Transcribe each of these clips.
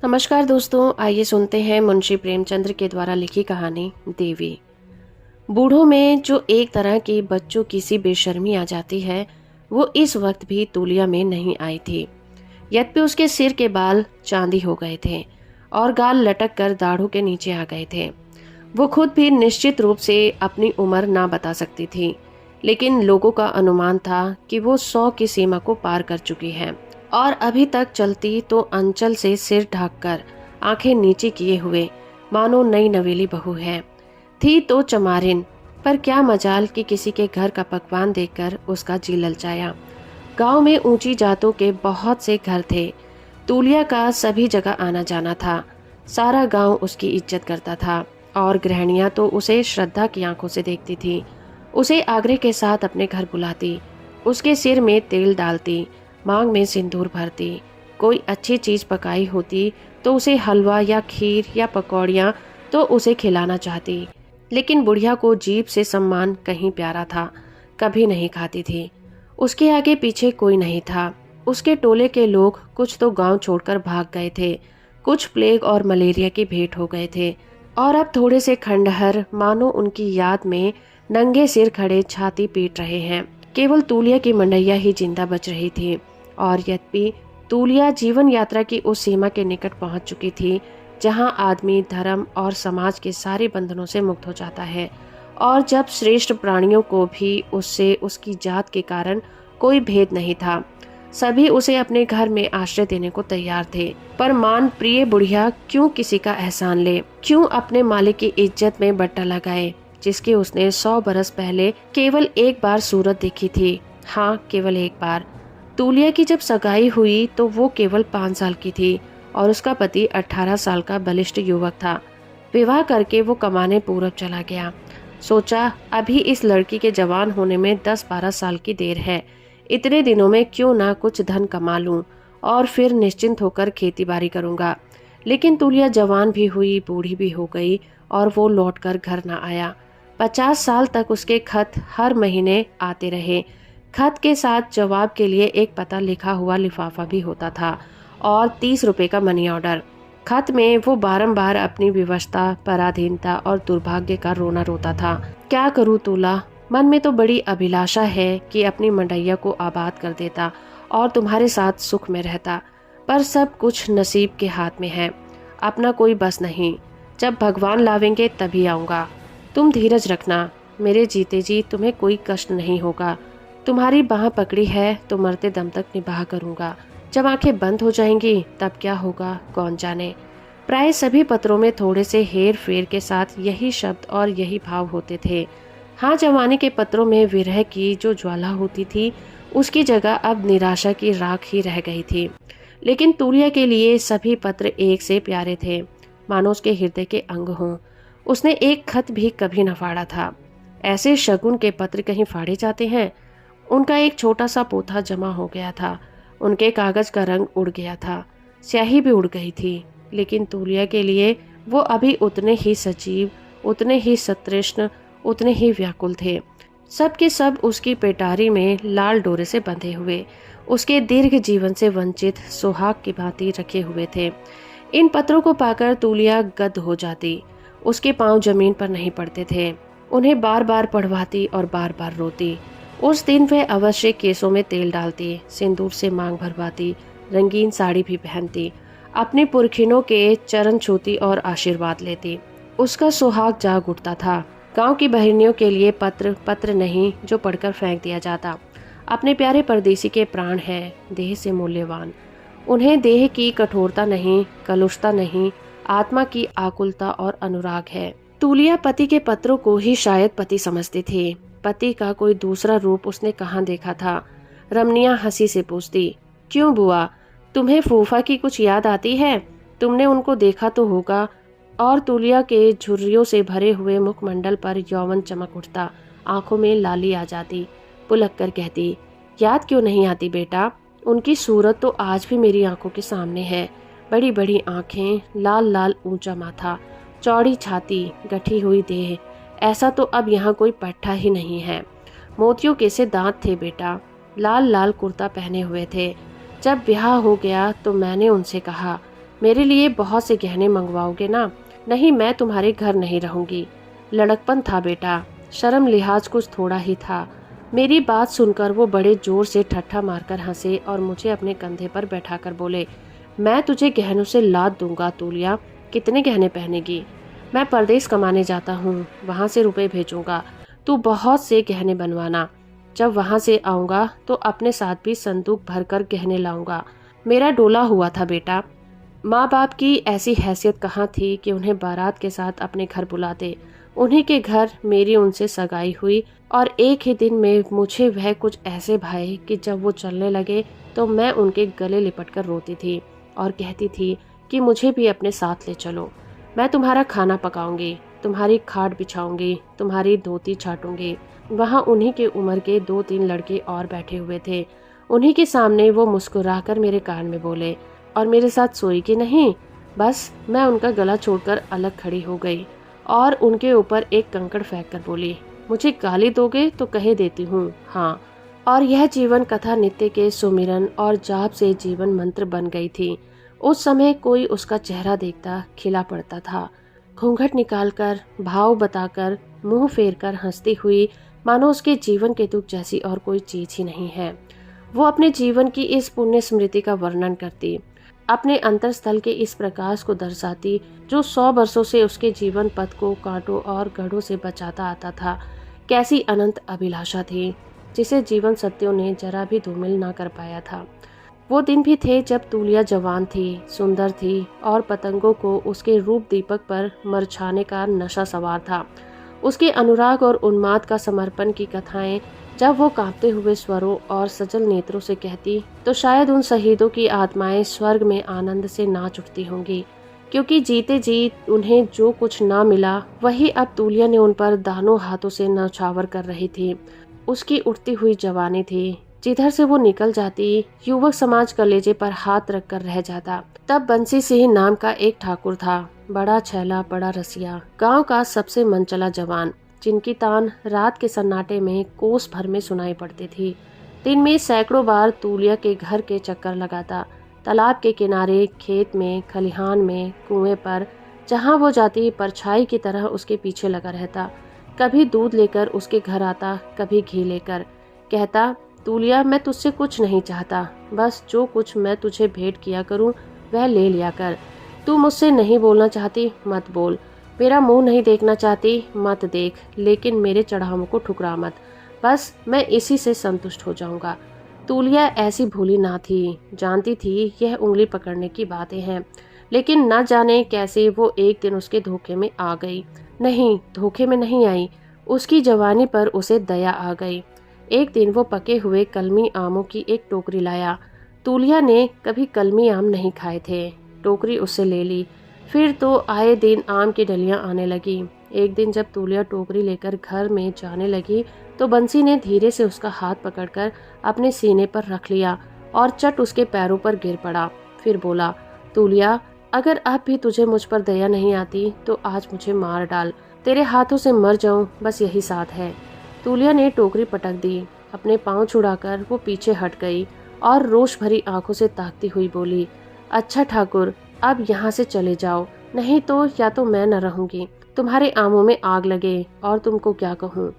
नमस्कार दोस्तों, आइए सुनते हैं मुंशी प्रेमचंद्र के द्वारा लिखी कहानी देवी। बूढ़ों में जो एक तरह के बच्चों की सी बेशर्मी आ जाती है, वो इस वक्त भी तूलिया में नहीं आई थी। यद्यपि उसके सिर के बाल चांदी हो गए थे और गाल लटक कर दाढ़ों के नीचे आ गए थे। वो खुद भी निश्चित रूप से अपनी उम्र ना बता सकती थी, लेकिन लोगों का अनुमान था कि वो 100 की सीमा को पार कर चुकी है और अभी तक चलती तो अंचल से सिर ढककर आंखें नीचे किए हुए मानो नई नवेली बहू है। थी तो चमारिन, पर क्या मजाल कि किसी के घर का पकवान देखकर उसका जी ललचाया। गांव में ऊंची जातों के बहुत से घर थे। तूलिया का सभी जगह आना जाना था। सारा गांव उसकी इज्जत करता था और गृहणियां तो उसे श्रद्धा की आंखों से देखती थी। उसे आग्रह के साथ अपने घर बुलाती, उसके सिर में तेल डालती, मांग में सिंदूर भरती। कोई अच्छी चीज पकाई होती तो उसे हलवा या खीर या पकौड़ियाँ तो उसे खिलाना चाहती। लेकिन बुढ़िया को जीभ से सम्मान कहीं प्यारा था, कभी नहीं खाती थी। उसके आगे पीछे कोई नहीं था। उसके टोले के लोग कुछ तो गांव छोड़कर भाग गए थे, कुछ प्लेग और मलेरिया की भेंट हो गए थे और अब थोड़े से खंडहर मानो उनकी याद में नंगे सिर खड़े छाती पीट रहे हैं। केवल तूलिया की मंडैया ही जिंदा बच रही थी और यद्यपि तूलिया जीवन यात्रा की उस सीमा के निकट पहुंच चुकी थी जहां आदमी धर्म और समाज के सारे बंधनों से मुक्त हो जाता है और जब श्रेष्ठ प्राणियों को भी उससे उसकी जात के कारण कोई भेद नहीं था, सभी उसे अपने घर में आश्रय देने को तैयार थे। पर मान प्रिय बुढ़िया क्यों किसी का एहसान ले, क्यों अपने मालिक की इज्जत में बट्टा लगाए जिसकी उसने 100 बरस पहले केवल एक बार सूरत देखी थी। हाँ, केवल एक बार। तूलिया की जब सगाई हुई तो वो केवल 5 साल की थी और उसका पति 18 साल का बलिष्ठ युवक था। विवाह करके वो कमाने पूरब चला गया। सोचा अभी इस लड़की के जवान होने में 10-12 साल की देर है, इतने दिनों में क्यों ना कुछ धन कमा लूं और फिर निश्चिंत होकर खेती बाड़ी करूंगा। लेकिन तूलिया जवान भी हुई, बूढ़ी भी हो गई और वो लौटकर घर न आया। 50 साल तक उसके खत हर महीने आते रहे। खत के साथ जवाब के लिए एक पता लिखा हुआ लिफाफा भी होता था और 30 रुपए का मनी ऑर्डर। खत में वो बारंबार अपनी विवशता, पराधीनता और दुर्भाग्य का रोना रोता था। क्या करूँ तूला, मन में तो बड़ी अभिलाषा है कि अपनी मंडैया को आबाद कर देता और तुम्हारे साथ सुख में रहता, पर सब कुछ नसीब के हाथ में है। अपना कोई बस नहीं, जब भगवान लावेंगे तभी आऊँगा। तुम धीरज रखना, मेरे जीते जी तुम्हें कोई कष्ट नहीं होगा। तुम्हारी बाह पकड़ी है तो मरते दम तक निभाह करूंगा। जब आंखें बंद हो जाएंगी तब क्या होगा कौन जाने। प्राय सभी पत्रों में थोड़े से हेर फेर के साथ यही शब्द और यही भाव होते थे। हाँ, जवानी के पत्रों में विरह की जो ज्वाला होती थी उसकी जगह अब निराशा की राख ही रह गई थी। लेकिन तूलिया के लिए सभी पत्र एक से प्यारे थे, मानो उसके हृदय के अंग हों। उसने एक खत भी कभी न फाड़ा था। ऐसे शगुन के पत्र कहीं फाड़े जाते हैं? उनका एक छोटा सा पोथा जमा हो गया था। उनके कागज का रंग उड़ गया था, स्याही भी उड़ गई थी। लेकिन तूलिया के लिए वो अभी उतने ही सजीव, उतने ही सतृष्ण, उतने ही व्याकुल थे। सब के सब उसकी पेटारी में लाल डोरे से बंधे हुए, उसके दीर्घ जीवन से वंचित सुहाग की भांति रखे हुए थे। इन पत्रों को पाकर तूलिया गद हो जाती। उसके पांव जमीन पर नहीं पड़ते थे। उन्हें बार बार पढ़वाती और बार बार रोती। उस दिन वह अवश्य केसों में तेल डालती, सिंदूर से मांग भरवाती, रंगीन साड़ी भी पहनती, अपनी पुरखिनों के चरण छूती और आशीर्वाद लेती। उसका सुहाग जाग उठता था। गांव की बहनियों के लिए पत्र नहीं जो पढ़कर फेंक दिया जाता। अपने प्यारे परदेसी के प्राण हैं, देह से मूल्यवान। उन्हें देह की कठोरता नहीं, कलुषता नहीं, आत्मा की आकुलता और अनुराग है। तूलिया पति के पत्रों को ही शायद पति समझती थी। पति का कोई दूसरा रूप उसने कहाँ देखा था। रमनिया हंसी से पूछती, क्यों बुआ, तुम्हें फूफा की कुछ याद आती है? तुमने उनको देखा तो होगा। और तूलिया के झुर्रियों से भरे हुए मुखमंडल पर यौवन चमक उठता, आंखों में लाली आ जाती। पुलक कर कहती, याद क्यों नहीं आती बेटा, उनकी सूरत तो आज भी मेरी आंखों के सामने है। बड़ी बड़ी आंखें, लाल लाल ऊंचा माथा, चौड़ी छाती, गठी हुई देह। ऐसा तो अब यहाँ कोई पट्टा ही नहीं है। मोतियों के से दांत थे बेटा, लाल लाल कुर्ता पहने हुए थे। जब ब्याह हो गया तो मैंने उनसे कहा, मेरे लिए बहुत से गहने मंगवाओगे ना? नहीं, मैं तुम्हारे घर नहीं रहूंगी। लड़कपन था बेटा, शर्म लिहाज कुछ थोड़ा ही था। मेरी बात सुनकर वो बड़े जोर से ठट्ठा मारकर हंसे और मुझे अपने कंधे पर बैठाकर बोले, मैं तुझे गहनों से लाद दूंगा तूलिया। कितने गहने पहनेगी? मैं परदेश कमाने जाता हूँ, वहाँ से रुपए भेजूंगा। तू बहुत से गहने बनवाना। जब वहाँ से आऊँगा तो अपने साथ भी संदूक भरकर गहने लाऊंगा। मेरा डोला हुआ था बेटा। माँ बाप की ऐसी हैसियत कहाँ थी कि उन्हें बारात के साथ अपने घर बुलाते। उन्हीं के घर मेरी उनसे सगाई हुई और एक ही दिन में मुझे वह कुछ ऐसे भाए कि जब वो चलने लगे तो मैं उनके गले लिपटकर रोती थी और कहती थी कि मुझे भी अपने साथ ले चलो। मैं तुम्हारा खाना पकाऊंगी, तुम्हारी खाट बिछाऊंगी, तुम्हारी धोती छाटूंगी। वहाँ उन्हीं के उम्र के 2-3 लड़के और बैठे हुए थे। उन्हीं के सामने वो मुस्कुराकर मेरे कान में बोले, और मेरे साथ सोई कि नहीं? बस मैं उनका गला छोड़कर अलग खड़ी हो गई और उनके ऊपर एक कंकड़ फेंक कर बोली, मुझे गाली दोगे तो कहे देती हूँ, हाँ। और यह जीवन कथा नित्य के सुमिरन और जाप से जीवन मंत्र बन गई थी। उस समय कोई उसका चेहरा देखता खिला पड़ता था। घूंघट निकालकर, भाव बताकर, मुंह फेर कर हंसती हुई, मानो उसके जीवन के दुख जैसी और कोई चीज ही नहीं है। वो अपने जीवन की इस पुण्य स्मृति का वर्णन करती, अपने अंतरस्थल के इस प्रकाश को दर्शाती जो 100 वर्षों से उसके जीवन पथ को कांटों और गढ़ों से बचाता आता था। कैसी अनंत अभिलाषा थी जिसे जीवन सत्यों ने जरा भी धूमिल ना कर पाया था। वो दिन भी थे जब तूलिया जवान थी, सुंदर थी और पतंगों को उसके रूप दीपक पर मरछाने का नशा सवार था। उसके अनुराग और उन्माद का समर्पण की कथाएं जब वो कांपते हुए स्वरों और सजल नेत्रों से कहती तो शायद उन शहीदों की आत्माएं स्वर्ग में आनंद से नाच उठती होंगी, क्योंकि जीते जी उन्हें जो कुछ ना मिला वही अब तूलिया ने उन पर दानों हाथों से नौछावर कर रही थी। उसकी उठती हुई जवानी थी, जिधर से वो निकल जाती युवक समाज कलेजे पर हाथ रख कर रह जाता। तब बंसी सिंह नाम का एक ठाकुर था, बड़ा छैला, बड़ा रसिया, गांव का सबसे मनचला जवान, जिनकी तान रात के सन्नाटे में कोस भर में सुनाई पड़ती थी। दिन में सैकड़ों बार तूलिया के घर के चक्कर लगाता, तालाब के किनारे, खेत में, खलिहान में, कुएं पर, जहां वो जाती परछाई की तरह उसके पीछे लगा रहता। कभी दूध लेकर उसके घर आता, कभी घी लेकर। कहता, तूलिया मैं तुझसे कुछ नहीं चाहता, बस जो कुछ मैं तुझे भेंट किया करूं वह ले लिया कर। तू मुझसे नहीं बोलना चाहती मत बोल, मेरा मुंह नहीं देखना चाहती मत देख, लेकिन मेरे चढ़ावों को ठुकरा मत, बस मैं इसी से संतुष्ट हो जाऊंगा। तूलिया ऐसी भोली ना थी, जानती थी यह उंगली पकड़ने की बातें हैं, लेकिन न जाने कैसे वो एक दिन उसके धोखे में आ गई। नहीं, धोखे में नहीं आई, उसकी जवानी पर उसे दया आ गई। एक दिन वो पके हुए कलमी आमों की एक टोकरी लाया। तूलिया ने कभी कलमी आम नहीं खाए थे, टोकरी उससे ले ली। फिर तो आए दिन आम की डलियां आने लगी। एक दिन जब तूलिया टोकरी लेकर घर में जाने लगी तो बंसी ने धीरे से उसका हाथ पकड़कर अपने सीने पर रख लिया और चट उसके पैरों पर गिर पड़ा। फिर बोला, तूलिया अगर अब भी तुझे मुझ पर दया नहीं आती तो आज मुझे मार डाल, तेरे हाथों से मर जाऊं, बस यही साथ है। तूलिया ने टोकरी पटक दी। अपने पांव छुड़ाकर वो पीछे हट गई और रोष भरी आंखों से ताकती हुई बोली, अच्छा ठाकुर, अब यहाँ से चले जाओ, नहीं तो या तो मैं न रहूंगी, तुम्हारे आमों में आग लगे और तुमको क्या कहूँ।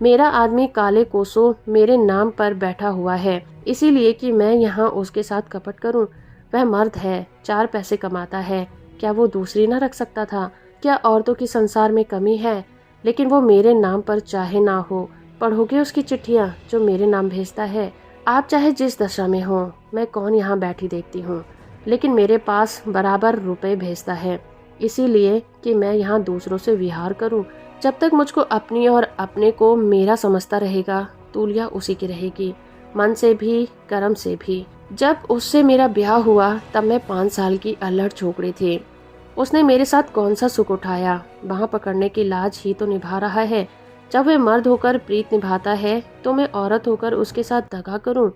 मेरा आदमी काले कोसों मेरे नाम पर बैठा हुआ है, इसीलिए कि मैं यहाँ उसके साथ कपट करूँ। वह मर्द है, 4 पैसे कमाता है, क्या वो दूसरी न रख सकता था? क्या औरतों की संसार में कमी है? लेकिन वो मेरे नाम पर चाहे ना हो, पढ़ोगे उसकी चिट्ठियाँ जो मेरे नाम भेजता है। आप चाहे जिस दशा में हो, मैं कौन यहाँ बैठी देखती हूँ, लेकिन मेरे पास बराबर रुपए भेजता है, इसीलिए कि मैं यहाँ दूसरों से विहार करूँ। जब तक मुझको अपनी और अपने को मेरा समझता रहेगा, तूलिया उसी की रहेगी, मन से भी कर्म से भी। जब उससे मेरा ब्याह हुआ तब मैं 5 साल की अल्लड़ छोकरी थी। उसने मेरे साथ कौन सा सुख उठाया, बाँह पकड़ने की लाज ही तो निभा रहा है। जब वह मर्द होकर प्रीत निभाता है तो मैं औरत होकर उसके साथ दगा करूं?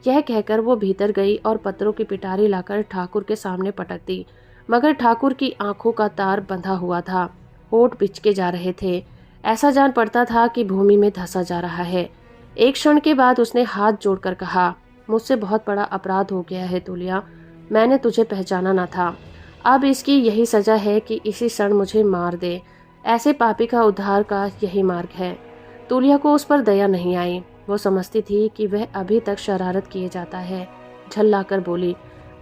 यह कहकर वो भीतर गई और पत्रों की पिटारी लाकर ठाकुर के सामने पटक दी, मगर ठाकुर की आंखों का तार बंधा हुआ था, होठ बिचके जा रहे थे। ऐसा जान पड़ता था कि भूमि में धंसा जा रहा है। एक क्षण के बाद उसने हाथ जोड़कर कहा, मुझसे बहुत बड़ा अपराध हो गया है तूलिया, मैंने तुझे पहचाना न था। अब इसकी यही सजा है कि इसी क्षण मुझे मार दे। ऐसे पापी का उद्धार का यही मार्ग है। तुलिया को उस पर दया नहीं आई। वो समझती थी कि वह अभी तक शरारत किए जाता है। झल्लाकर बोली,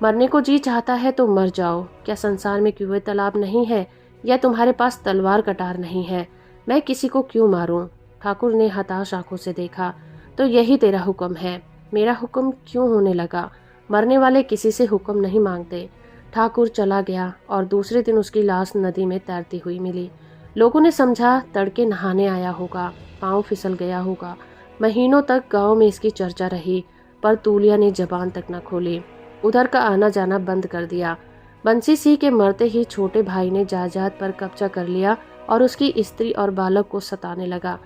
मरने को जी चाहता है तो मर जाओ। क्या संसार में कुएं तालाब नहीं है, या तुम्हारे पास तलवार कटार नहीं है? मैं किसी को क्यों मारूं? ठाकुर ने हताश आंखों से देखा। तो यही तेरा हुक्म है? मेरा हुक्म क्यों होने लगा? मरने वाले किसी से हुक्म नहीं मांगते। ठाकुर चला गया और दूसरे दिन उसकी लाश नदी में तैरती हुई मिली। लोगों ने समझा तड़के नहाने आया होगा, पांव फिसल गया होगा। महीनों तक गांव में इसकी चर्चा रही, पर तूलिया ने जबान तक न खोली। उधर का आना जाना बंद कर दिया। बंसी सिंह के मरते ही छोटे भाई ने जायदाद पर कब्जा कर लिया और उसकी स्त्री और बालक को सताने लगा।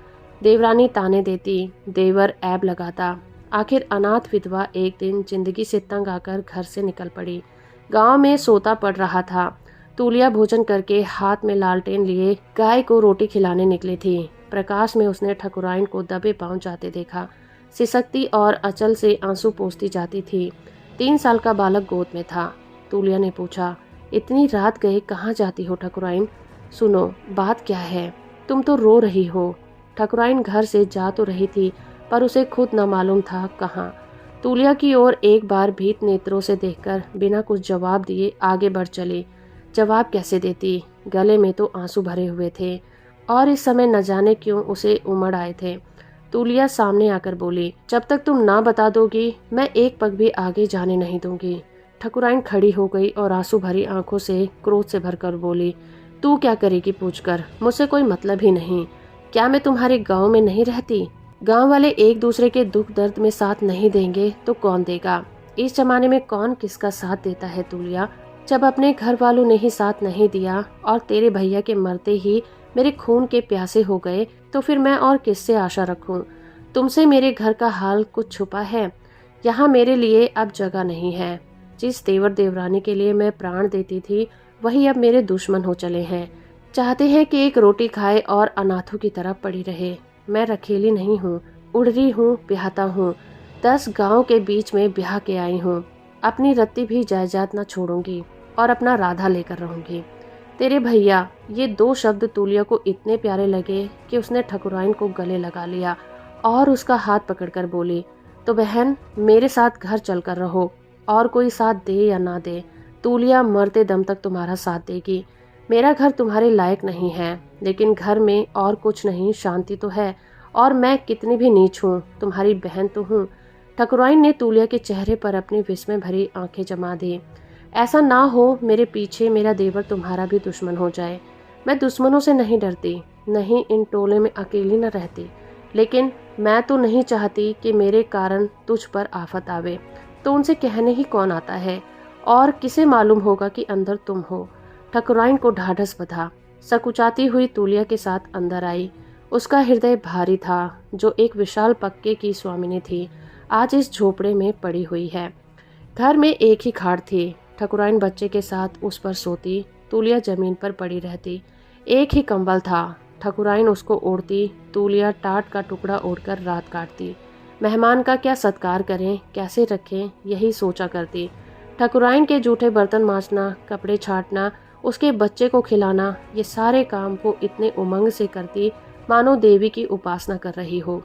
देवरानी ताने देती, देवर ऐब लगाता। आखिर अनाथ विधवा एक दिन जिंदगी से तंग आकर घर से निकल पड़ी। गांव में सोता पड़ रहा था। तूलिया भोजन करके हाथ में लालटेन लिए गाय को रोटी खिलाने निकली थी। प्रकाश में उसने ठकुराइन को दबे पांव जाते देखा। सिसकती और अचल से आंसू पोंछती जाती थी। 3 साल का बालक गोद में था। तूलिया ने पूछा, इतनी रात गए कहाँ जाती हो ठकुराइन? सुनो, बात क्या है? तुम तो रो रही हो। ठकुराइन घर से जा तो रही थी, पर उसे खुद न मालूम था कहाँ। तूलिया की ओर एक बार भीत नेत्रों से देखकर बिना कुछ जवाब दिए आगे बढ़ चली। जवाब कैसे देती? गले में तो आंसू भरे हुए थे और इस समय न जाने क्यों उसे उमड़ आए थे। तूलिया सामने आकर बोली, जब तक तुम ना बता दोगी मैं एक पग भी आगे जाने नहीं दूंगी। ठकुराइन खड़ी हो गई और आंसू भरी आंखों से क्रोध से भरकर बोली, तू क्या करेगी पूछकर? मुझसे कोई मतलब ही नहीं। क्या मैं तुम्हारे गांव में नहीं रहती? गांव वाले एक दूसरे के दुख दर्द में साथ नहीं देंगे तो कौन देगा? इस जमाने में कौन किसका साथ देता है तूलिया? जब अपने घर वालों ने ही साथ नहीं दिया और तेरे भैया के मरते ही मेरे खून के प्यासे हो गए, तो फिर मैं और किससे आशा रखूं? तुमसे मेरे घर का हाल कुछ छुपा है? यहाँ मेरे लिए अब जगह नहीं है। जिस देवर देवरानी के लिए मैं प्राण देती थी, वही अब मेरे दुश्मन हो चले हैं। चाहते हैं कि एक रोटी खाए और अनाथों की तरह पड़ी रहे। मैं रखेली नहीं हूँ, उड़री हूँ, ब्याहता हूँ। 10 गांव के बीच में ब्याह के आई हूँ। अपनी रत्ती भी जायदाद न छोड़ूंगी और अपना राधा लेकर रहूंगी। तेरे भैया, ये 2 शब्द तूलिया को इतने प्यारे लगे कि उसने ठकुराइन को गले लगा लिया और उसका हाथ पकड़कर बोली, तो बहन मेरे साथ घर चलकर रहो, और कोई साथ दे या ना दे, तूलिया मरते दम तक तुम्हारा साथ देगी। मेरा घर तुम्हारे लायक नहीं है, लेकिन घर में और कुछ नहीं, शांति तो है, और मैं कितनी भी नीच हूँ, तुम्हारी बहन तो हूँ। ठकुराइन ने तूलिया के चेहरे पर अपनी विस्मय भरी आंखें जमा दी। ऐसा ना हो मेरे पीछे मेरा देवर तुम्हारा भी दुश्मन हो जाए। मैं दुश्मनों से नहीं डरती, नहीं इन टोले में अकेली न रहती, लेकिन मैं तो नहीं चाहती कि मेरे कारण तुझ पर आफत आवे। तो उनसे कहने ही कौन आता है, और किसे मालूम होगा कि अंदर तुम हो। ठकुराइन को ढाढ़स बंधा। सकुचाती हुई तूलिया के साथ अंदर आई। उसका हृदय भारी था। जो एक विशाल पक्के की स्वामिनी थी, आज इस झोपड़े में पड़ी हुई है। घर में एक ही खाट थी। ठकुराइन बच्चे के साथ उस पर सोती, तूलिया जमीन पर पड़ी रहती। एक ही कंबल था। ठकुराइन उसको ओढ़ती, तूलिया टाट का टुकड़ा ओढ़कर रात काटती। मेहमान का क्या सत्कार करें, कैसे रखें, यही सोचा करती। ठकुराइन के जूठे बर्तन मांजना, कपड़े छाटना, उसके बच्चे को खिलाना, ये सारे काम वो इतने उमंग से करती मानो देवी की उपासना कर रही हो।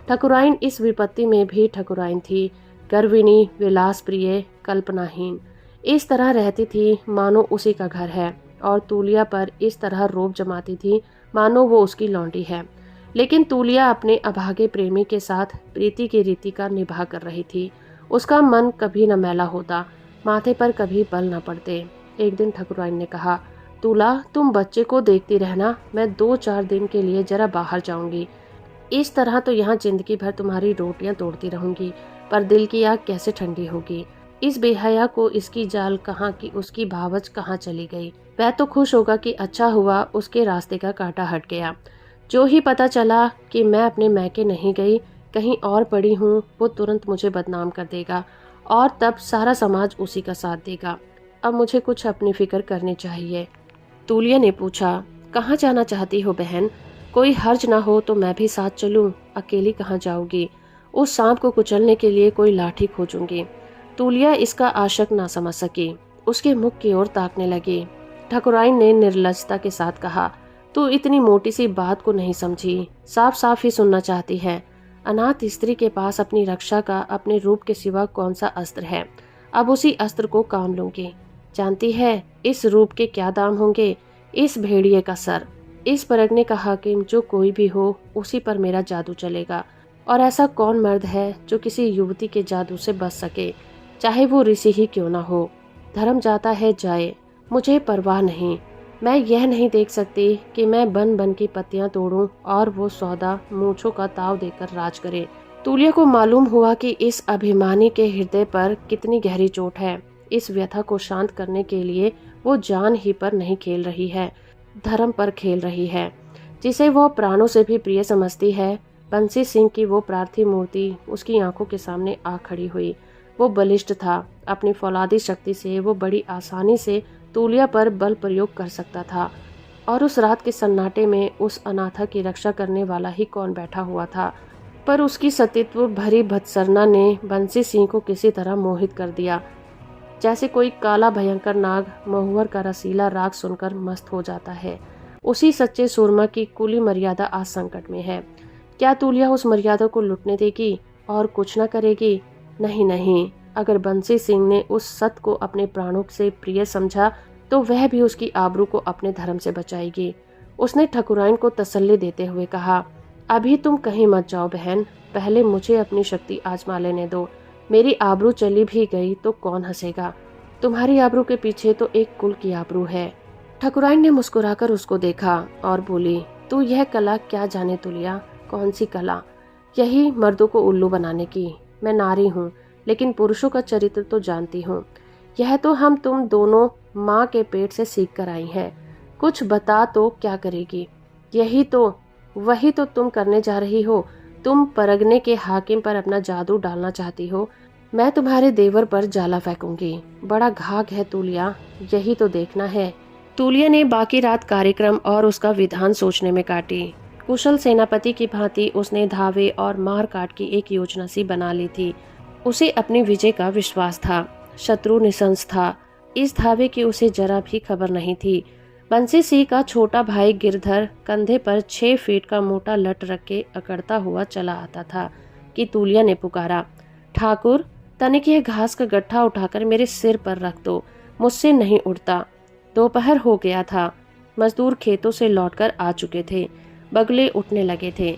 ठकुराइन इस विपत्ति में भी ठकुराइन थी, गर्विणी, विलास प्रिय, कल्पनाहीन। इस तरह रहती थी मानो उसी का घर है, और तूलिया पर इस तरह रोब जमाती थी मानो वो उसकी लौंडी है। लेकिन तूलिया अपने अभागे प्रेमी के साथ प्रीति की रीति का निभा कर रही थी। उसका मन कभी न मैला होता, माथे पर कभी बल न पड़ते। एक दिन ठकुराइन ने कहा, तूला तुम बच्चे को देखती रहना, मैं 2-4 दिन के लिए जरा बाहर जाऊंगी। इस तरह तो यहाँ जिंदगी भर तुम्हारी रोटियां तोड़ती रहूंगी, पर दिल की आग कैसे ठंडी होगी। इस बेहया को इसकी जाल कहाँ की, उसकी भावच कहाँ चली गई। वह तो खुश होगा कि अच्छा हुआ उसके रास्ते का कांटा हट गया। जो ही पता चला कि मैं अपने मैके नहीं गई, कहीं और पड़ी हूँ, वो तुरंत मुझे बदनाम कर देगा, और तब सारा समाज उसी का साथ देगा। अब मुझे कुछ अपनी फिक्र करनी चाहिए। तूलिया ने पूछा, कहाँ जाना चाहती हो बहन? कोई हर्ज ना हो तो मैं भी साथ चलूं। अकेली कहाँ जाओगी? उस सांप को कुचलने के लिए कोई लाठी खोजूंगी। तूलिया इसका आशक ना समझ सकी। उसके मुख की ओर ताकने लगी। ठाकुराइन ने निर्लजता के साथ कहा, तू इतनी मोटी सी बात को नहीं समझी, साफ साफ ही सुनना चाहती है। अनाथ स्त्री के पास अपनी रक्षा का अपने रूप के सिवा कौन सा अस्त्र है। अब उसी अस्त्र को काम लूंगी। जानती है इस रूप के क्या दाम होंगे? इस भेड़िए का सर, इस परगने का हाकिम जो कोई भी हो उसी पर मेरा जादू चलेगा। और ऐसा कौन मर्द है जो किसी युवती के जादू से बच सके, चाहे वो ऋषि ही क्यों ना हो। धर्म जाता है जाए, मुझे परवाह नहीं। मैं यह नहीं देख सकती कि मैं बन बन की पत्तियां तोड़ूं और वो सौदा मूंछों का ताव देकर राज करे। तूलिया को मालूम हुआ कि इस अभिमानी के हृदय पर कितनी गहरी चोट है। इस व्यथा को शांत करने के लिए वो जान ही पर नहीं खेल रही है, धर्म पर खेल रही है, जिसे वो प्राणों से भी प्रिय समझती है। बंसी सिंह की वो पार्थिव मूर्ति उसकी आंखों के सामने आ खड़ी हुई। वो बलिष्ठ था, अपनी फौलादी शक्ति से वो बड़ी आसानी से तूलिया पर बल प्रयोग कर सकता था। और उस रात के सन्नाटे में उस अनाथा की रक्षा करने वाला ही कौन बैठा हुआ था। पर उसकी सतीत्व भरी भत्सरना ने बंसी सिंह को किसी तरह मोहित कर दिया। जैसे कोई काला भयंकर नाग महुवर का रसीला राग सुनकर मस्त हो जाता है, उसी सच्चे सूरमा की कुली मर्यादा आज संकट में है। क्या तूलिया उस मर्यादा को लुटने देगी और कुछ न करेगी? नहीं नहीं, अगर बंसी सिंह ने उस सत को अपने प्राणों से प्रिय समझा तो वह भी उसकी आबरू को अपने धर्म से बचाएगी। उसने ठकुराइन को तसल्ली देते हुए कहा, अभी तुम कहीं मत जाओ बहन, पहले मुझे अपनी शक्ति आजमा लेने दो। मेरी आबरू चली भी गई तो कौन हंसेगा? तुम्हारी आबरू के पीछे तो एक कुल की आबरू है। ठकुराइन ने मुस्कुराकर उसको देखा और बोली, तू यह कला क्या जाने तुलिया? कौन सी कला? यही मर्दों को उल्लू बनाने की। मैं नारी हूँ लेकिन पुरुषों का चरित्र तो जानती हूँ। यह तो हम तुम दोनों माँ के पेट से सीख कर आई हैं। कुछ बता तो क्या करेगी? वही तो तुम करने जा रही हो। तुम परगने के हाकिम पर अपना जादू डालना चाहती हो। मैं तुम्हारे देवर पर जाला फेंकूंगी। बड़ा घाघ है तूलिया, यही तो देखना है। तूलिया ने बाकी रात कार्यक्रम और उसका विधान सोचने में काटी। कुशल सेनापति की भांति उसने धावे और मार काट की एक योजना सी बना ली थी। उसे अपनी विजय का विश्वास था। शत्रु निशंस था। इस धावे की उसे जरा भी खबर नहीं थी। बंसी सिंह का छोटा भाई गिरधर कंधे पर 6 फीट का मोटा लट रख के अकड़ता हुआ चला आता था कि तूलिया ने पुकारा, ठाकुर, तनिक यह घास का गट्ठा उठाकर मेरे सिर पर रख दो, मुझसे नहीं उड़ता। दोपहर हो गया था। मजदूर खेतों से लौटकर आ चुके थे। बगले उठने लगे थे।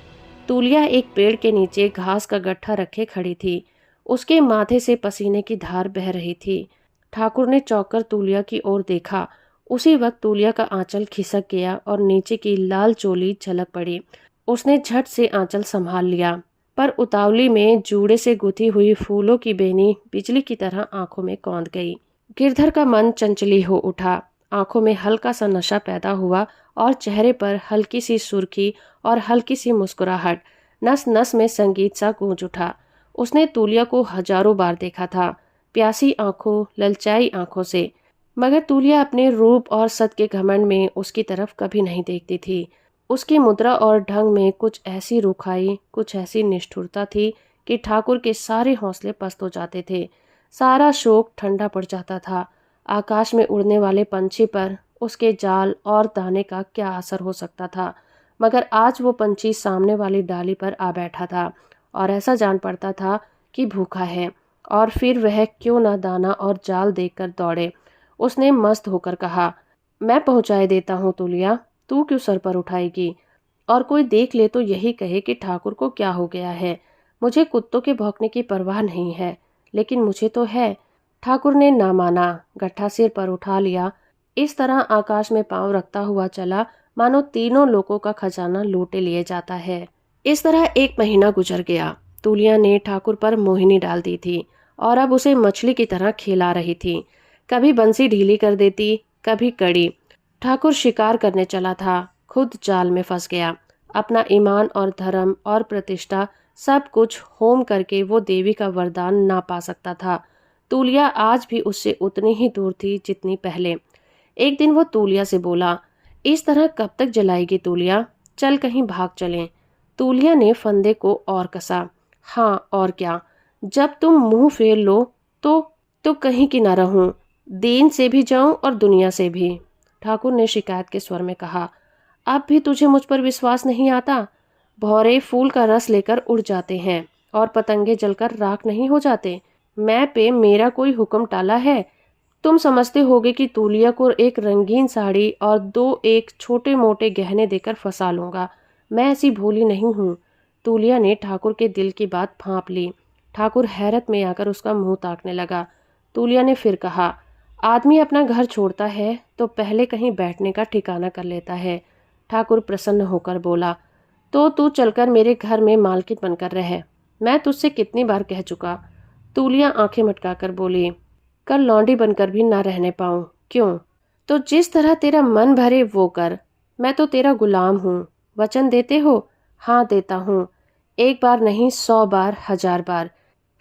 तूलिया एक पेड़ के नीचे घास का गट्ठा रखे खड़ी थी। उसके माथे से पसीने की धार बह रही थी। ठाकुर ने चौंक तूलिया की ओर देखा। उसी वक्त तूलिया का आंचल खिसक गया और नीचे की लाल चोली झलक पड़ी। उसने झट से आंचल संभाल लिया, पर उतावली में जूड़े से गुथी हुई फूलों की बेनी बिजली की तरह आंखों में कौंध गई। गिरधर का मन चंचली हो उठा। आंखों में हल्का सा नशा पैदा हुआ और चेहरे पर हल्की सी सुर्खी और हल्की सी मुस्कुराहट। नस नस में संगीत सा गूंज उठा। उसने तूलिया को हजारों बार देखा था, प्यासी आंखों, ललचाई आंखों से, मगर तूलिया अपने रूप और सत के घमंड में उसकी तरफ कभी नहीं देखती थी। उसकी मुद्रा और ढंग में कुछ ऐसी रुखाई, कुछ ऐसी निष्ठुरता थी कि ठाकुर के सारे हौसले पस्त हो जाते थे। सारा शोक ठंडा पड़ जाता था। आकाश में उड़ने वाले पंछी पर उसके जाल और दाने का क्या असर हो सकता था, मगर आज वो पंछी सामने वाली डाली पर आ बैठा था और ऐसा जान पड़ता था कि भूखा है, और फिर वह क्यों ना दाना और जाल देखकर दौड़े। उसने मस्त होकर कहा, मैं पहुंचाए देता हूँ तूलिया, तू क्यों सर पर उठाएगी? और कोई देख ले तो यही कहे कि ठाकुर को क्या हो गया है। मुझे कुत्तों के भौंकने की परवाह नहीं है, लेकिन मुझे तो है। ठाकुर ने ना माना, गट्ठा सिर पर उठा लिया। इस तरह आकाश में पांव रखता हुआ चला मानो तीनों लोगों का खजाना लूटे लिए जाता है। इस तरह 1 महीना गुजर गया। तूलिया ने ठाकुर पर मोहिनी डाल दी थी और अब उसे मछली की तरह खिला रही थी। कभी बंसी ढीली कर देती, कभी कड़ी। ठाकुर शिकार करने चला था, खुद जाल में फंस गया। अपना ईमान और धर्म और प्रतिष्ठा सब कुछ होम करके वो देवी का वरदान ना पा सकता था। तूलिया आज भी उससे उतनी ही दूर थी जितनी पहले। एक दिन वो तूलिया से बोला, इस तरह कब तक जलाएगी तूलिया? चल कहीं भाग चलें। तूलिया ने फंदे को और कसा। हाँ और क्या, जब तुम मुंह फेर लो तो कहीं की ना रहूं। दीन से भी जाऊं और दुनिया से भी, ठाकुर ने शिकायत के स्वर में कहा। अब भी तुझे मुझ पर विश्वास नहीं आता? भौरे फूल का रस लेकर उड़ जाते हैं और पतंगे जलकर राख नहीं हो जाते। मैं पे मेरा कोई हुक्म टाला है? तुम समझते होगे कि तूलिया को एक रंगीन साड़ी और 2-1 छोटे मोटे गहने देकर फंसा लूंगा। मैं ऐसी भोली नहीं हूँ। तूलिया ने ठाकुर के दिल की बात भांप ली। ठाकुर हैरत में आकर उसका मुंह ताकने लगा। तूलिया ने फिर कहा, आदमी अपना घर छोड़ता है तो पहले कहीं बैठने का ठिकाना कर लेता है। ठाकुर प्रसन्न होकर बोला, तो तू चलकर मेरे घर में मालकिन बनकर रह। मैं तुझसे कितनी बार कह चुका। तूलिया आंखें मटकाकर बोली, कल लौंडी बनकर भी ना रहने पाऊं। क्यों? तो जिस तरह तेरा मन भरे वो कर। मैं तो तेरा गुलाम हूँ। वचन देते हो? हाँ देता हूँ। एक बार नहीं, 100 बार, 1000 बार।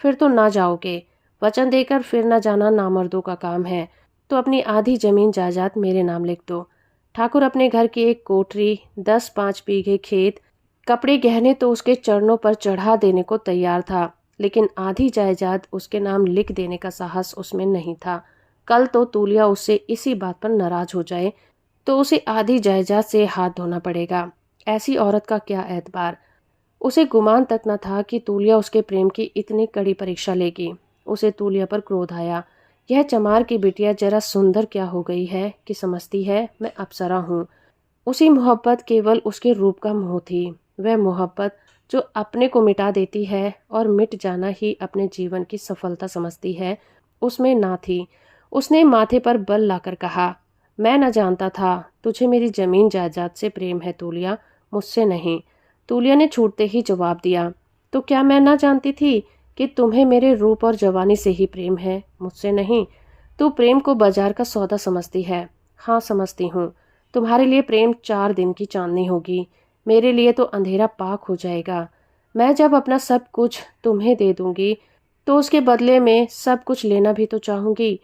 फिर तो ना जाओगे। वचन देकर फिर ना जाना नामर्दों का काम है। तो अपनी आधी जमीन जायदाद मेरे नाम लिख दो। ठाकुर अपने घर की एक कोठरी, 10-5 बीघे खेत, कपड़े गहने तो उसके चरणों पर चढ़ा देने को तैयार था, लेकिन आधी जायदाद उसके नाम लिख देने का साहस उसमें नहीं था। कल तो तूलिया उससे इसी बात पर नाराज हो जाए तो उसे आधी जायदाद से हाथ धोना पड़ेगा। ऐसी औरत का क्या एतबार। उसे गुमान तक न था कि तूलिया उसके प्रेम की इतनी कड़ी परीक्षा लेगी। उसे तूलिया पर क्रोध आया। यह चमार की बिटिया जरा सुंदर क्या हो गई है कि समझती है मैं अप्सरा हूँ। उसी मोहब्बत केवल उसके रूप का मोह थी। वह मोहब्बत जो अपने को मिटा देती है और मिट जाना ही अपने जीवन की सफलता समझती है, उसमें ना थी। उसने माथे पर बल लाकर कहा, मैं न जानता था तुझे मेरी जमीन जायदाद से प्रेम है तूलिया, मुझसे नहीं। तूलिया ने छूटते ही जवाब दिया, तो क्या मैं ना जानती थी कि तुम्हें मेरे रूप और जवानी से ही प्रेम है, मुझसे नहीं। तू प्रेम को बाजार का सौदा समझती है। हाँ समझती हूँ। तुम्हारे लिए प्रेम 4 दिन की चांदनी होगी, मेरे लिए तो अंधेरा पाक हो जाएगा। मैं जब अपना सब कुछ तुम्हें दे दूंगी तो उसके बदले में सब कुछ लेना भी तो चाहूंगी।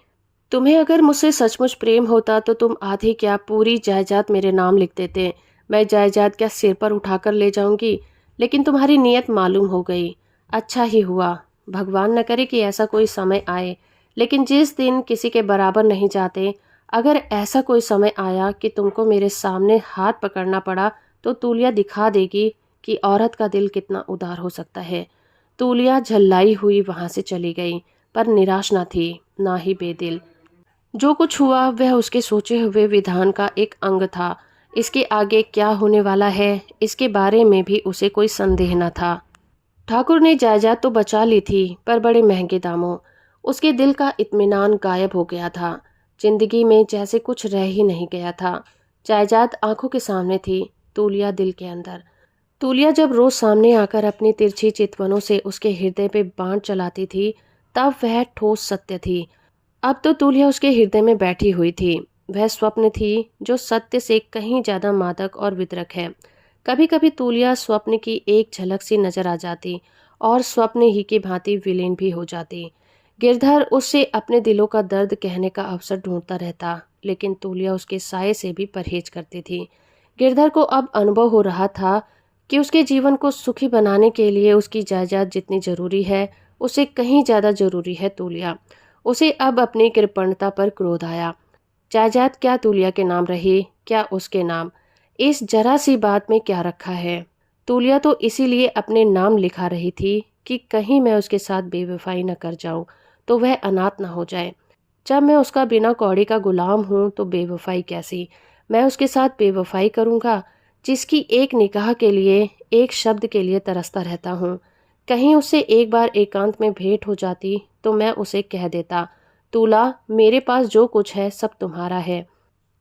तुम्हें अगर मुझसे सचमुच प्रेम होता तो तुम आधी क्या पूरी जायदाद मेरे नाम लिख देते। मैं जायदाद क्या सिर पर उठाकर ले जाऊंगी, लेकिन तुम्हारी नीयत मालूम हो गई। अच्छा ही हुआ। भगवान न करे कि ऐसा कोई समय आए, लेकिन जिस दिन किसी के बराबर नहीं जाते, अगर ऐसा कोई समय आया कि तुमको मेरे सामने हाथ पकड़ना पड़ा तो तूलिया दिखा देगी कि औरत का दिल कितना उदार हो सकता है। तूलिया झल्लाई हुई वहां से चली गई, पर निराश न थी, ना ही बेदिल। जो कुछ हुआ वह उसके सोचे हुए विधान का एक अंग था। इसके आगे क्या होने वाला है, इसके बारे में भी उसे कोई संदेह न था। ठाकुर ने जायदाद तो बचा ली थी, पर बड़े महंगे दामों। उसके दिल का इत्मीनान गायब हो गया था। जिंदगी में जैसे कुछ रह ही नहीं गया था। जायदाद आंखों के सामने थी, तूलिया दिल के अंदर। तूलिया जब रोज सामने आकर अपनी तिरछी चितवनों से उसके हृदय पे बाण चलाती थी, तब वह ठोस सत्य थी। अब तो तूलिया उसके हृदय में बैठी हुई थी। वह स्वप्न थी जो सत्य से कहीं ज्यादा मादक और वितरक है। कभी कभी तूलिया स्वप्न की एक झलक सी नजर आ जाती और स्वप्न ही की भांति विलीन भी हो जाती। गिरधर उससे अपने दिलों का दर्द कहने का अवसर ढूंढता रहता, लेकिन तूलिया उसके साये से भी परहेज करती थी। गिरधर को अब अनुभव हो रहा था कि उसके जीवन को सुखी बनाने के लिए उसकी जायदाद जितनी जरूरी है, उससे कहीं ज्यादा जरूरी है तूलिया। उसे अब अपनी कृपणता पर क्रोध आया। जायदाद क्या तूलिया के नाम रही, क्या उसके नाम? इस जरा सी बात में क्या रखा है? तूलिया तो इसीलिए अपने नाम लिखा रही थी कि कहीं मैं उसके साथ बेवफाई न कर जाऊं, तो वह अनाथ न हो जाए। जब मैं उसका बिना कौड़ी का गुलाम हूं तो बेवफाई कैसी? मैं उसके साथ बेवफाई करूंगा जिसकी एक निकाह के लिए, एक शब्द के लिए तरसता रहता हूँ। कहीं उससे एक बार एकांत में भेंट हो जाती तो मैं उसे कह देता, तूला, मेरे पास जो कुछ है सब तुम्हारा है।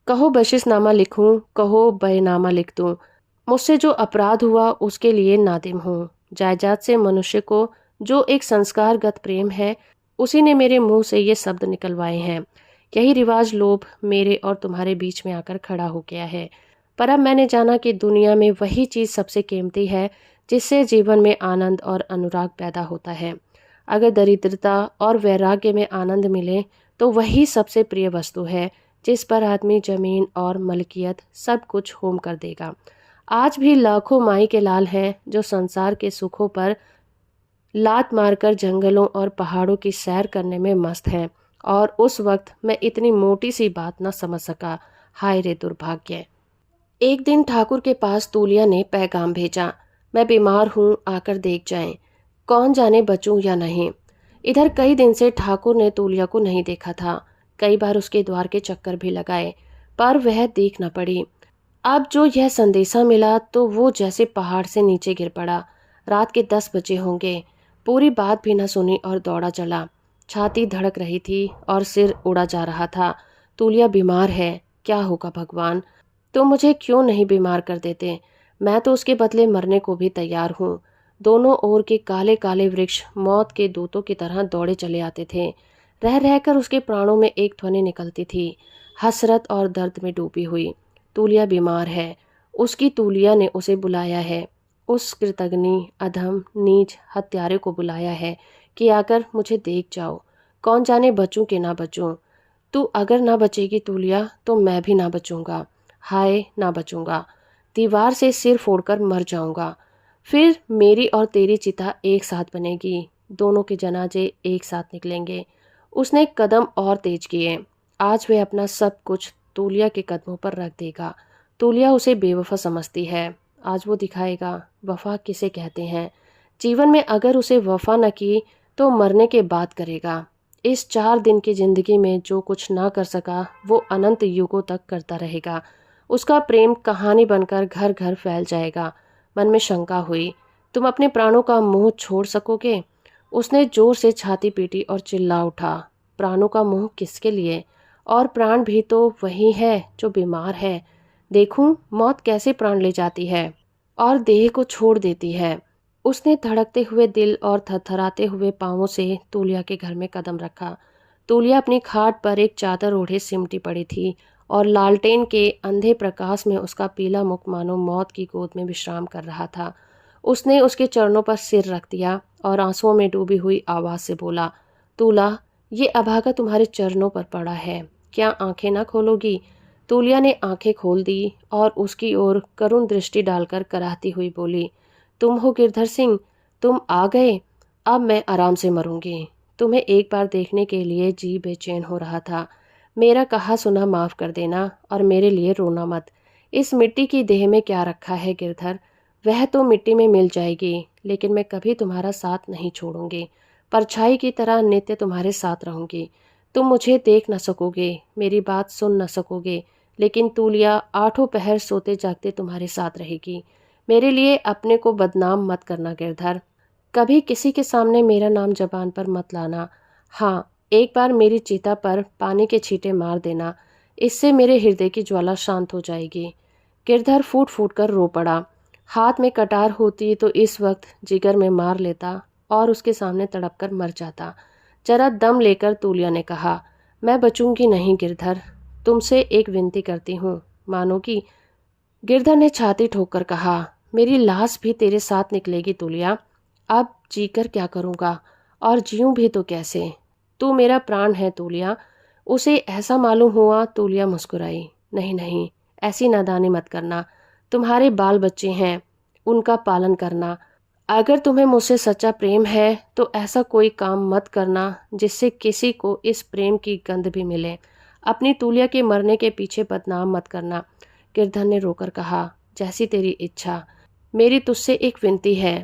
कहो बशिसनामा लिखूं, कहो बयनामा लिख दूं। मुझसे जो अपराध हुआ उसके लिए नादिम हूँ। जायदाद से मनुष्य को जो एक संस्कारगत प्रेम है, उसी ने मेरे मुंह से ये शब्द निकलवाए हैं। यही रिवाज लोभ मेरे और तुम्हारे बीच में आकर खड़ा हो गया है। पर अब मैंने जाना कि दुनिया में वही चीज़ सबसे कीमती है जिससे जीवन में आनंद और अनुराग पैदा होता है। अगर दरिद्रता और वैराग्य में आनंद मिले तो वही सबसे प्रिय वस्तु है जिस पर आदमी जमीन और मलकियत सब कुछ होम कर देगा। आज भी लाखों माई के लाल हैं जो संसार के सुखों पर लात मारकर जंगलों और पहाड़ों की सैर करने में मस्त हैं और उस वक्त मैं इतनी मोटी सी बात न समझ सका। हाय रे दुर्भाग्य। एक दिन ठाकुर के पास तूलिया ने पैगाम भेजा, मैं बीमार हूँ, आकर देख जाएं। कौन जाने बचूं या नहीं। इधर कई दिन से ठाकुर ने तूलिया को नहीं देखा था। कई बार उसके द्वार के चक्कर भी लगाए, पर वह देख न पड़ी। अब जो यह संदेशा मिला तो वो जैसे पहाड़ से नीचे गिर पड़ा। रात के 10 बजे होंगे। पूरी बात भी न सुनी और दौड़ा चला। छाती धड़क रही थी और सिर उड़ा जा रहा था। तूलिया बीमार है, क्या होगा भगवान। तो मुझे क्यों नहीं बीमार कर देते। मैं तो उसके बदले मरने को भी तैयार हूँ। दोनों ओर के काले काले वृक्ष मौत के दूतों की तरह दौड़े चले आते थे। रह रहकर उसके प्राणों में एक ध्वनि निकलती थी, हसरत और दर्द में डूबी हुई। तूलिया बीमार है, उसकी तूलिया ने उसे बुलाया है। उस कृतघ्नि अधम नीच हत्यारे को बुलाया है कि आकर मुझे देख जाओ। कौन जाने बचूं कि ना बचूं। तू अगर ना बचेगी तूलिया तो मैं भी ना बचूंगा। हाय, ना बचूंगा। दीवार से सिर फोड़कर मर जाऊंगा। फिर मेरी और तेरी चिता एक साथ बनेगी। दोनों के जनाजे एक साथ निकलेंगे। उसने कदम और तेज किए। आज वह अपना सब कुछ तूलिया के कदमों पर रख देगा। तूलिया उसे बेवफा समझती है। आज वो दिखाएगा वफा किसे कहते हैं। जीवन में अगर उसे वफा न की तो मरने के बाद करेगा। इस 4 दिन की जिंदगी में जो कुछ ना कर सका वो अनंत युगों तक करता रहेगा। उसका प्रेम कहानी बनकर घर घर फैल जाएगा। मन में शंका हुई, तुम अपने प्राणों का मोह छोड़ सकोगे। उसने जोर से छाती पीटी और चिल्ला उठा, प्राणों का मोह किसके लिए। और प्राण भी तो वही है जो बीमार है। देखूं मौत कैसे प्राण ले जाती है और देह को छोड़ देती है। उसने धड़कते हुए दिल और थरथराते हुए पांवों से तूलिया के घर में कदम रखा। तूलिया अपनी खाट पर एक चादर ओढ़े सिमटी पड़ी थी और लालटेन के अंधे प्रकाश में उसका पीला मुख मानो मौत की गोद में विश्राम कर रहा था। उसने उसके चरणों पर सिर रख दिया और आंसुओं में डूबी हुई आवाज से बोला, तूला, ये अभागा तुम्हारे चरणों पर पड़ा है, क्या आंखें ना खोलोगी। तूलिया ने आंखें खोल दी और उसकी ओर करुण दृष्टि डालकर कराहती हुई बोली, तुम हो गिरधर सिंह, तुम आ गए। अब मैं आराम से मरूंगी। तुम्हें एक बार देखने के लिए जी बेचैन हो रहा था। मेरा कहा सुना माफ कर देना और मेरे लिए रोना मत। इस मिट्टी की देह में क्या रखा है गिरधर, वह तो मिट्टी में मिल जाएगी, लेकिन मैं कभी तुम्हारा साथ नहीं छोड़ूंगी। परछाई की तरह नित्य तुम्हारे साथ रहूंगी। तुम मुझे देख न सकोगे, मेरी बात सुन न सकोगे, लेकिन तूलिया 8 पहर सोते जागते तुम्हारे साथ रहेगी। मेरे लिए अपने को बदनाम मत करना गिरधर। कभी किसी के सामने मेरा नाम जबान पर मत लाना। हाँ, एक बार मेरी चिता पर पानी के छींटे मार देना, इससे मेरे हृदय की ज्वाला शांत हो जाएगी। गिरधर फूट फूट कर रो पड़ा। हाथ में कटार होती तो इस वक्त जिगर में मार लेता और उसके सामने तड़प कर मर जाता। जरा दम लेकर तूलिया ने कहा, मैं बचूंगी नहीं गिरधर, तुमसे एक विनती करती हूँ, मानोगी। गिरधर ने छाती ठोककर कहा, मेरी लाश भी तेरे साथ निकलेगी तूलिया। अब जीकर क्या करूँगा और जीऊं भी तो कैसे। तू मेरा प्राण है तूलिया। उसे ऐसा मालूम हुआ। तूलिया मुस्कुराई, नहीं नहीं, ऐसी नादानी मत करना। तुम्हारे बाल बच्चे हैं, उनका पालन करना। अगर तुम्हें मुझसे सच्चा प्रेम है तो ऐसा कोई काम मत करना जिससे किसी को इस प्रेम की गंध भी मिले। अपनी तूलिया के मरने के पीछे बदनाम मत करना। गिरधर ने रोकर कहा, जैसी तेरी इच्छा। मेरी तुझसे एक विनती है।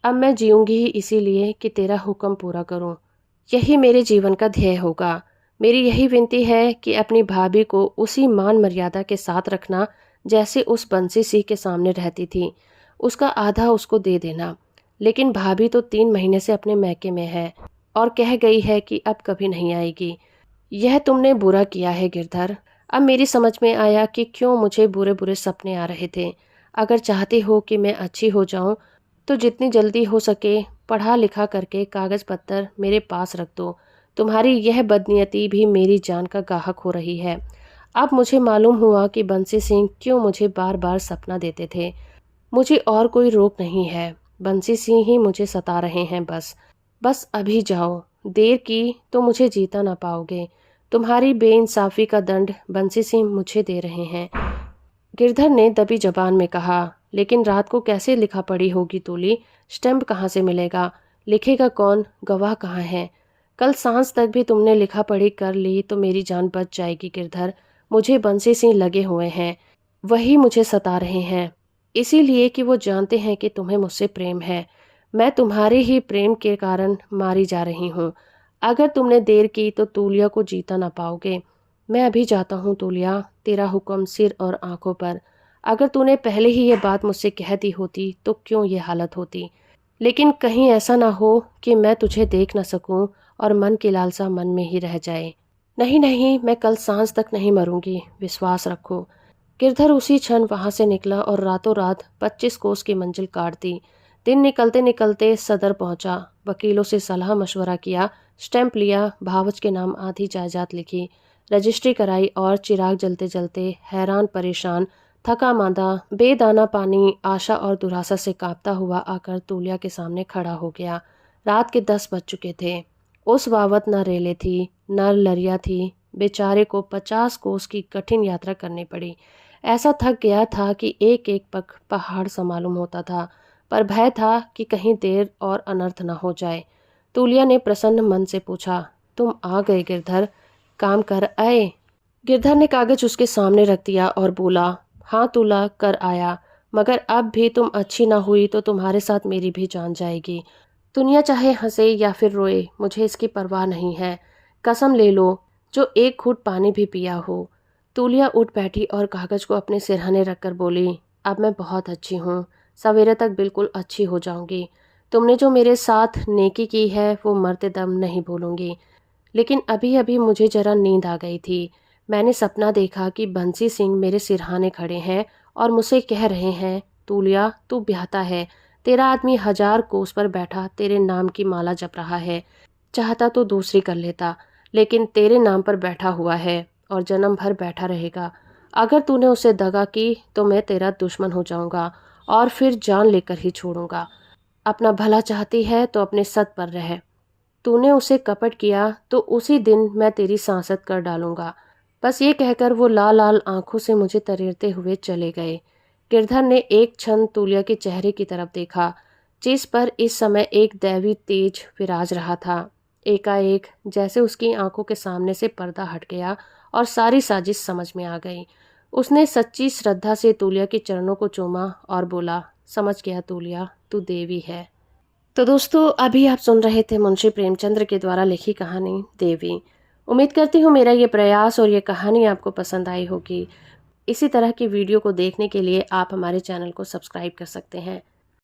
अब मैं जीऊंगी ही इसीलिए कि तेरा हुक्म पूरा करूं। यही मेरे जीवन का ध्येय होगा। मेरी यही विनती है कि अपनी भाभी को उसी मान मर्यादा के साथ रखना जैसे उस बंसी सिंह के सामने रहती थी। उसका आधा उसको दे देना। लेकिन भाभी तो 3 महीने से अपने मैके में है और कह गई है कि अब कभी नहीं आएगी। यह तुमने बुरा किया है गिरधर। अब मेरी समझ में आया कि क्यों मुझे बुरे बुरे सपने आ रहे थे। अगर चाहते हो कि मैं अच्छी हो जाऊं तो जितनी जल्दी हो सके पढ़ा लिखा करके कागज पत्तर मेरे पास रख दो। तुम्हारी यह बदनीयती भी मेरी जान का गाहक हो रही है। अब मुझे मालूम हुआ कि बंसी सिंह क्यों मुझे बार बार सपना देते थे। मुझे और कोई रोक नहीं है। बंसी सिंह ही मुझे सता रहे हैं। बस अभी जाओ। देर की तो मुझे जीता ना पाओगे। तुम्हारी बेइंसाफी का दंड बंसी सिंह मुझे दे रहे हैं। गिरधर ने दबी जबान में कहा, लेकिन रात को कैसे लिखा पड़ी होगी तूली। स्टैम्प कहाँ से मिलेगा। लिखेगा कौन। गवाह कहाँ है। कल सांझ तक भी तुमने लिखा पढ़ी कर ली तो मेरी जान बच जाएगी गिरधर। मुझे बंसी सिंह लगे हुए हैं, वही मुझे सता रहे हैं, इसीलिए कि वो जानते हैं कि तुम्हें मुझसे प्रेम है। मैं तुम्हारे ही प्रेम के कारण मारी जा रही हूँ। अगर तुमने देर की तो तूलिया को जीता ना पाओगे। मैं अभी जाता हूँ तूलिया, तेरा हुक्म सिर और आंखों पर। अगर तूने पहले ही ये बात मुझसे कह दी होती तो क्यों ये हालत होती। लेकिन कहीं ऐसा ना हो कि मैं तुझे देख न सकूं और मन की लालसा मन में ही रह जाए। नहीं नहीं, मैं कल सांझ तक नहीं मरूंगी, विश्वास रखो। गिरधर उसी क्षण वहां से निकला और रातों रात 25 कोस की मंजिल काट दी। दिन निकलते निकलते सदर पहुंचा, वकीलों से सलाह मशवरा किया, स्टैंप लिया, भावच के नाम आधी जायदाद लिखी, रजिस्ट्री कराई और चिराग जलते जलते हैरान परेशान थका मांदा बेदाना पानी आशा और दुरासा से कांपता हुआ आकर तूलिया के सामने खड़ा हो गया। रात के 10 बज चुके थे। उस बावत न रेले थी न लरिया थी। बेचारे को 50 कोस की कठिन यात्रा करनी पड़ी। ऐसा थक गया था कि एक एक पग पहाड़ सा मालूम होता था, पर भय था कि कहीं देर और अनर्थ न हो जाए। तूलिया ने प्रसन्न मन से पूछा, तुम आ गए गिरधर, काम कर आए। गिरधर ने कागज उसके सामने रख दिया और बोला, हाँ तूला कर आया, मगर अब भी तुम अच्छी ना हुई तो तुम्हारे साथ मेरी भी जान जाएगी। दुनिया चाहे हंसे या फिर रोए, मुझे इसकी परवाह नहीं है। कसम ले लो, जो एक घूंट पानी भी पिया हो। तूलिया उठ बैठी और कागज को अपने सिरहाने रखकर बोली, अब मैं बहुत अच्छी हूँ, सवेरे तक बिल्कुल अच्छी हो जाऊंगी। तुमने जो मेरे साथ नेकी की है वो मरते दम नहीं भूलूंगी। लेकिन अभी अभी मुझे जरा नींद आ गई थी। मैंने सपना देखा कि बंसी सिंह मेरे सिरहाने खड़े हैं और मुझसे कह रहे हैं, तूलिया तू ब्याहता है, तेरा आदमी 1000 कोस पर बैठा तेरे नाम की माला जप रहा है। चाहता तो दूसरी कर लेता, लेकिन तेरे नाम पर बैठा हुआ है और जन्म भर बैठा रहेगा। अगर तूने उसे दगा की तो मैं तेरा दुश्मन हो जाऊंगा और फिर जान लेकर ही छोड़ूंगा। अपना भला चाहती है तो अपने सत पर रह। तूने उसे कपट किया तो उसी दिन मैं तेरी सांसत कर डालूंगा। बस ये कहकर वो लाल लाल आंखों से मुझे तरेरते हुए चले गए। गिरधर ने एक क्षण तूलिया के चेहरे की तरफ देखा, जिस पर इस समय एक दैवी तेज विराज रहा था। एकाएक जैसे उसकी आंखों के सामने से पर्दा हट गया और सारी साजिश समझ में आ गई। उसने सच्ची श्रद्धा से तूलिया के चरणों को चूमा और बोला, समझ गया तूलिया, तू देवी है। तो दोस्तों, अभी आप सुन रहे थे मुंशी प्रेमचंद्र के द्वारा लिखी कहानी देवी। उम्मीद करती हूँ मेरा ये प्रयास और ये कहानी आपको पसंद आई होगी। इसी तरह की वीडियो को देखने के लिए आप हमारे चैनल को सब्सक्राइब कर सकते हैं।